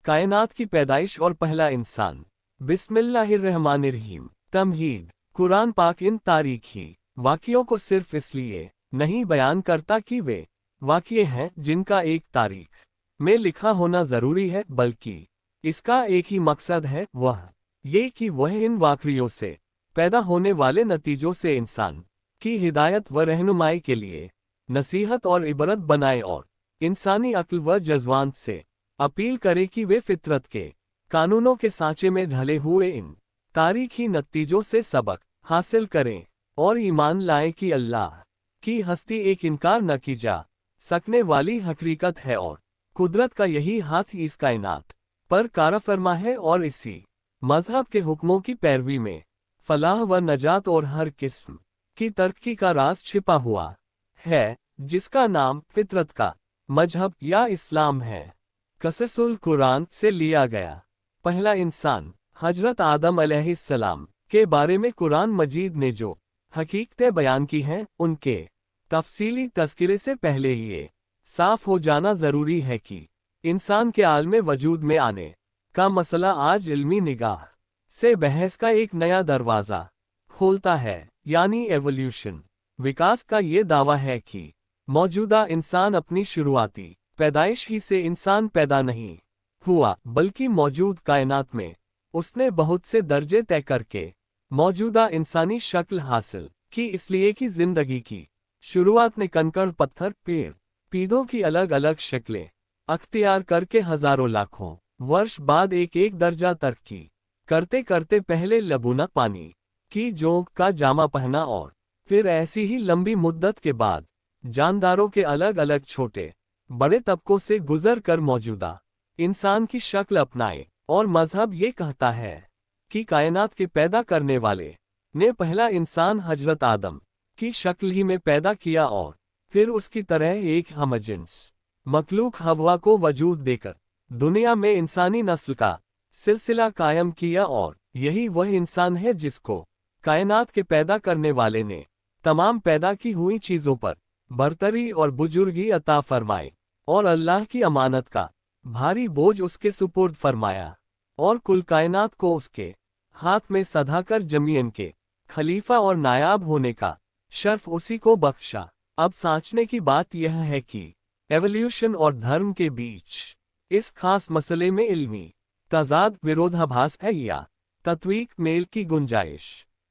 कायनात की पैदाइश और पहला इंसान। बिस्मिल्लाहिर्रहमानिर्रहीम। तमहीद। कुरान पाक इन तारीखी वाक़ियों को सिर्फ इसलिए नहीं बयान करता कि वे वाक़िए हैं जिनका एक तारीख में लिखा होना ज़रूरी है, बल्कि इसका एक ही मकसद है, वह ये कि वह इन वाक़ियों से पैदा होने वाले नतीजों से इंसान की हिदायत व रहनुमाई के लिए नसीहत और इबरत बनाए और इंसानी अक्ल व जज़्बात से अपील करे कि वे फितरत के कानूनों के सांचे में ढले हुए इन तारीखी नतीजों से सबक हासिल करें और ईमान लाएं कि अल्लाह की हस्ती एक इनकार न की जा सकने वाली हकीकत है और कुदरत का यही हाथ इस कायनात पर कारफरमा है और इसी मजहब के हुक्मों की पैरवी में फलाह व नजात और हर किस्म की तरक्की का राज छिपा हुआ है, जिसका नाम फितरत का मजहब या इस्लाम है। कससुल कुरान से लिया गया। पहला इंसान हजरत आदम अलैहिस्सलाम के बारे में कुरान मजीद ने जो हकीकतें बयान की हैं, उनके तफसीली तज़किरे से पहले ये साफ हो जाना ज़रूरी है कि इंसान के आलमे वजूद में आने का मसला आज इल्मी निगाह से बहस का एक नया दरवाज़ा खोलता है, यानी एवोल्यूशन। विकास का ये दावा है कि मौजूदा इंसान अपनी शुरुआती पैदाइश ही से इंसान पैदा नहीं हुआ, बल्कि मौजूद कायनात में उसने बहुत से दर्जे तय करके मौजूदा इंसानी शक्ल हासिल की, इसलिए कि जिंदगी की शुरुआत ने कंकड़, पत्थर, पेड़ पौधों की अलग अलग शक्लें अख्तियार करके हजारों लाखों वर्ष बाद एक एक दर्जा तरक्की करते करते पहले लबूनक पानी की जोंक का जामा पहना और फिर ऐसी ही लंबी मुद्दत के बाद जानदारों के अलग अलग छोटे बड़े तबकों से गुजर कर मौजूदा इंसान की शक्ल अपनाए। और मजहब ये कहता है कि कायनात के पैदा करने वाले ने पहला इंसान हजरत आदम की शक्ल ही में पैदा किया और फिर उसकी तरह एक हमजिन्स मखलूक हवा को वजूद देकर दुनिया में इंसानी नस्ल का सिलसिला कायम किया, और यही वह इंसान है जिसको कायनात के पैदा करने वाले ने तमाम पैदा की हुई चीज़ों पर बरतरी और बुजुर्गी अता फरमाए और अल्लाह की अमानत का भारी बोझ उसके सुपुर्द फरमाया और कुल कायनात को उसके हाथ में सधाकर जमीन के खलीफा और नायाब होने का शर्फ उसी को बख्शा। अब सोचने की बात यह है कि एवोल्यूशन और धर्म के बीच इस खास मसले में इल्मी तजाद, विरोधाभास है या तत्वीक मेल की गुंजाइश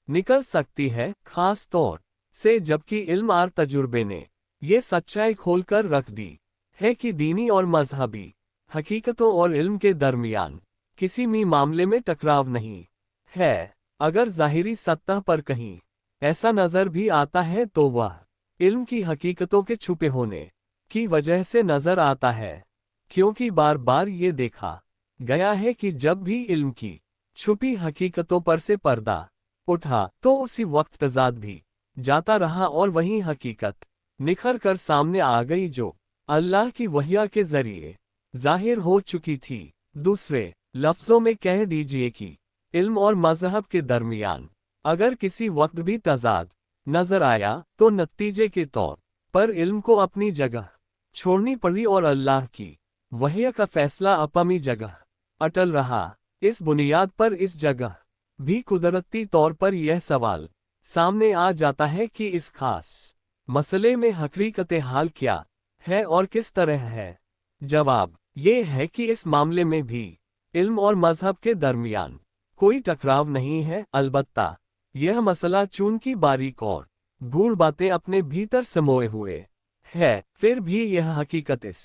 निकल सकती है, खास तौर से जबकि इल्म और तजुर्बे ने ये सच्चाई खोलकर रख दी है कि दीनी और मजहबी हकीकतों और इल्म के दरमियान किसी भी मामले में टकराव नहीं है। अगर ज़ाहिरी सतह पर कहीं ऐसा नज़र भी आता है तो वह इल्म की हकीकतों के छुपे होने की वजह से नज़र आता है, क्योंकि बार बार ये देखा गया है कि जब भी इल्म की छुपी हकीकतों पर से पर्दा उठा तो उसी वक्त तजाद भी जाता रहा और वही हकीकत निखर कर सामने आ गई जो अल्लाह की वहिया के जरिए जाहिर हो चुकी थी। दूसरे लफ्ज़ों में कह दीजिए कि इल्म और मजहब के दरमियान अगर किसी वक्त भी तजाद नजर आया तो नतीजे के तौर पर इल्म को अपनी जगह छोड़नी पड़ी और अल्लाह की वहिया का फैसला अपनी जगह अटल रहा। इस बुनियाद पर इस जगह भी कुदरती तौर पर यह सवाल सामने आ जाता है कि इस खास मसले में हकीकत हाल क्या है और किस तरह है। जवाब ये है कि इस मामले में भी इल्म और मजहब के दरमियान कोई टकराव नहीं है, अलबत्ता यह मसला चूंकि बारीक और गूढ़ बातें अपने भीतर समोए हुए है, फिर भी यह हकीकत इस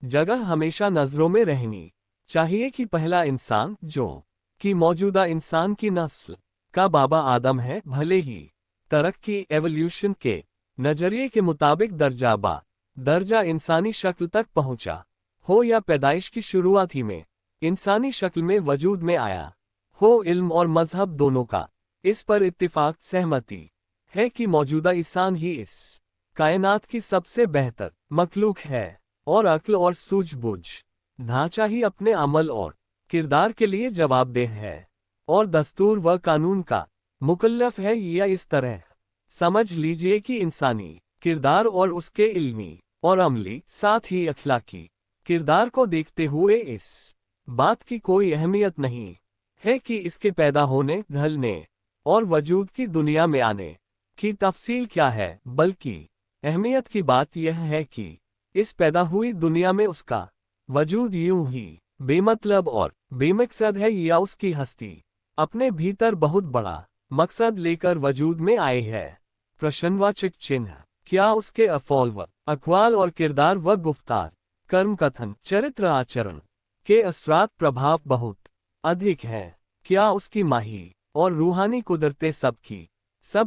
जगह हमेशा नजरों में रहनी चाहिए कि पहला इंसान जो कि मौजूदा इंसान की नस्ल का बाबा आदम है, भले ही तरक्की एवोल्यूशन के नजरिए के मुताबिक दर्जा इंसानी शक्ल तक पहुंचा हो या पैदाइश की शुरुआत ही में इंसानी शक्ल में वजूद में आया हो, इल्म और मजहब दोनों का इस पर इत्तिफाक सहमति है कि मौजूदा इंसान ही इस कायनात की सबसे बेहतर मखलूक है और अक्ल और सूझबूझ ढांचा ही अपने अमल और किरदार के लिए जवाबदेह है और दस्तूर व कानून का मुकल्लफ है। या इस तरह समझ लीजिए कि इंसानी किरदार और उसके इल्मी और अमली साथ ही अखलाकी किरदार को देखते हुए इस बात की कोई अहमियत नहीं है कि इसके पैदा होने, ढलने और वजूद की दुनिया में आने की तफसील क्या है, बल्कि अहमियत की बात यह है कि इस पैदा हुई दुनिया में उसका वजूद यूं ही बेमतलब और बेमकसद है, या उसकी हस्ती अपने भीतर बहुत बड़ा मकसद लेकर वजूद में आए है। प्रश्नवाचक चिन्ह। क्या उसके अफौल व अक़वाल और किरदार व गुफ्तार, कर्म कथन, चरित्र आचरण के असरात प्रभाव बहुत अधिक है? क्या उसकी माही और रूहानी कुदरतें सब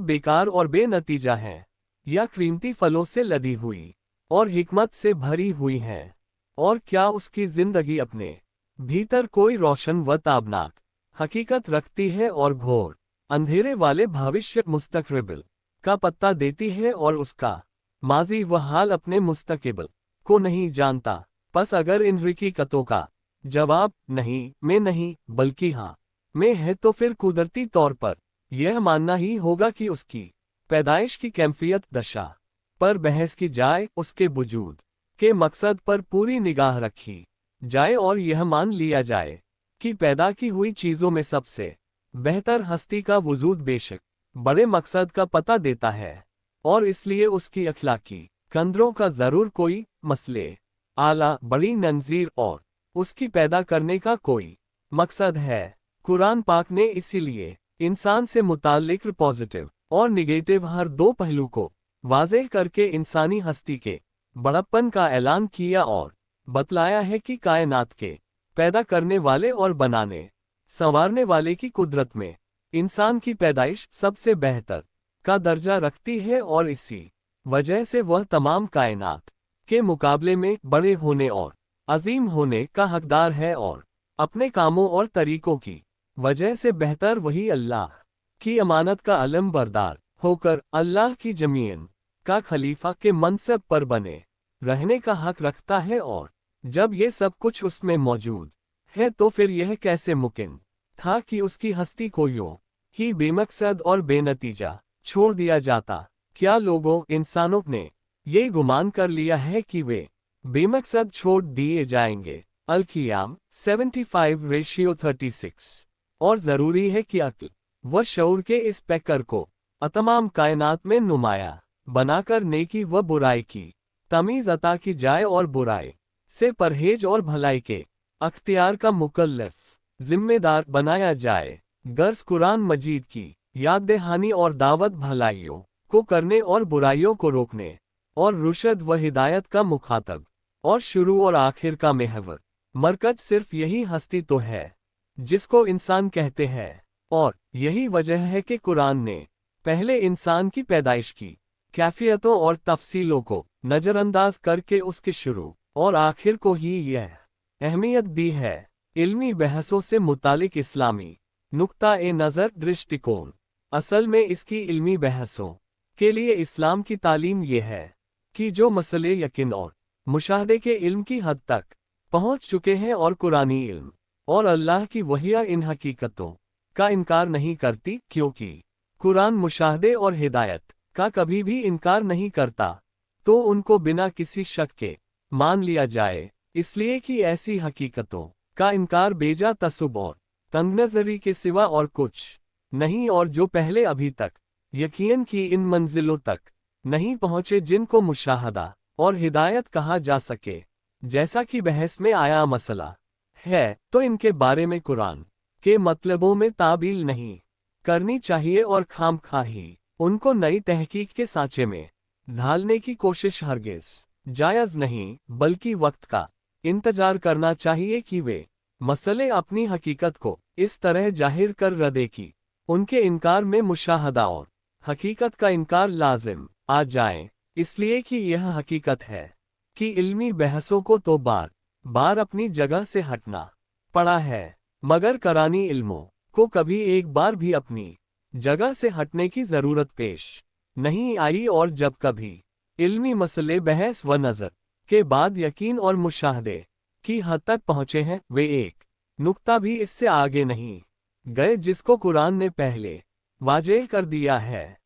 बेकार और बेनतीजा हैं, या कीमती फलों से लदी हुई और हिकमत से भरी हुई हैं? और क्या उसकी जिंदगी अपने भीतर कोई रोशन व ताबनाक हकीकत रखती है और घोर अंधेरे वाले भविष्य मुस्तकबिल का पत्ता देती है, और उसका माजी व हाल अपने मुस्तकबिल को नहीं जानता? बस अगर इन हकीकतों का जवाब नहीं में नहीं बल्कि हाँ में है, तो फिर कुदरती तौर पर यह मानना ही होगा कि उसकी पैदाइश की कैफियत दशा पर बहस की जाए, उसके वजूद के मकसद पर पूरी निगाह रखी जाए और यह मान लिया जाए कि पैदा की हुई चीज़ों में सबसे बेहतर हस्ती का वजूद बेशक बड़े मकसद का पता देता है, और इसलिए उसकी अखलाकी कंदरों का ज़रूर कोई मसले आला बड़ी नंजीर और उसकी पैदा करने का कोई मकसद है। कुरान पाक ने इसीलिए इंसान से मुताल्लिक पॉजिटिव और निगेटिव हर दो पहलू को वाज़ेह करके इंसानी हस्ती के बड़प्पन का ऐलान किया और बतलाया है कि कायनात के पैदा करने वाले और बनाने संवारने वाले की कुदरत में इंसान की पैदाइश सबसे बेहतर का दर्जा रखती है, और इसी वजह से वह तमाम कायनात के मुकाबले में बड़े होने और अजीम होने का हकदार है, और अपने कामों और तरीकों की वजह से बेहतर वही अल्लाह की अमानत का अलम बरदार होकर अल्लाह की जमीन का खलीफा के मनसब पर बने रहने का हक रखता है। और जब ये सब कुछ उसमें मौजूद है, तो फिर यह कैसे मुमकिन था कि उसकी हस्ती को यूं ही बेमकसद और बेनतीजा छोड़ दिया जाता? क्या लोगों इंसानों ने ये गुमान कर लिया है कि वे बेमकसद छोड़ दिए जाएंगे? अल-क़ियाम 75:36। और ज़रूरी है कि अक्ल व शऊर के इस पैकर को तमाम कायनात में नुमाया बनाकर नेकी व बुराई की तमीज़ अता की जाए, और बुराई से परहेज और भलाई के अख्तियार का मुकल्लफ जिम्मेदार बनाया जाए। गर्ज कुरान मजीद की याद दहानी और दावत भलाइयों को करने और बुराइयों को रोकने और रुशद व हिदायत का मुखातब और शुरू और आखिर का महवर मरकज सिर्फ यही हस्ती तो है जिसको इंसान कहते हैं, और यही वजह है कि कुरान ने पहले इंसान की पैदाइश की कैफियतों और तफसीलों को नज़रअंदाज करके उसके शुरू और आखिर को ही यह अहमियत दी है। इल्मी बहसों से मुतालिक इस्लामी नुक्ता-ए-नज़र दृष्टिकोण। असल में इसकी इल्मी बहसों के लिए इस्लाम की तालीम यह है कि जो मसले यकीन और मुशाहदे के इल्म की हद तक पहुँच चुके हैं, और कुरानी इल्म और अल्लाह की वहिया इन हकीकतों का इनकार नहीं करती, क्योंकि कुरान मुशाहदे और हिदायत का कभी भी इनकार नहीं करता, तो उनको बिना किसी शक के मान लिया जाए, इसलिए कि ऐसी हकीकतों का इनकार बेजा तसुब और तंगनज़री के सिवा और कुछ नहीं, और जो पहले अभी तक यकीन की इन मंजिलों तक नहीं पहुँचे जिनको मुशाहदा और हिदायत कहा जा सके, जैसा कि बहस में आया मसला है, तो इनके बारे में कुरान के मतलबों में ताबील नहीं करनी चाहिए, और खामखाही उनको नई तहकीक के सांचे में ढालने की कोशिश हरगिज़ जायज़ नहीं, बल्कि वक्त का इंतजार करना चाहिए कि वे मसले अपनी हकीकत को इस तरह जाहिर कर रदे कि उनके इनकार में मुशाहदा और हकीकत का इनकार लाजिम आ जाए, इसलिए कि यह हकीकत है कि इल्मी बहसों को तो बार बार अपनी जगह से हटना पड़ा है, मगर करानी इल्मों को कभी एक बार भी अपनी जगह से हटने की ज़रूरत पेश नहीं आई, और जब कभी इल्मी मसले बहस व नज़र के बाद यकीन और मुशाहदे की हद तक पहुँचे हैं, वे एक नुक्ता भी इससे आगे नहीं गए जिसको कुरान ने पहले वाज़ेह कर दिया है।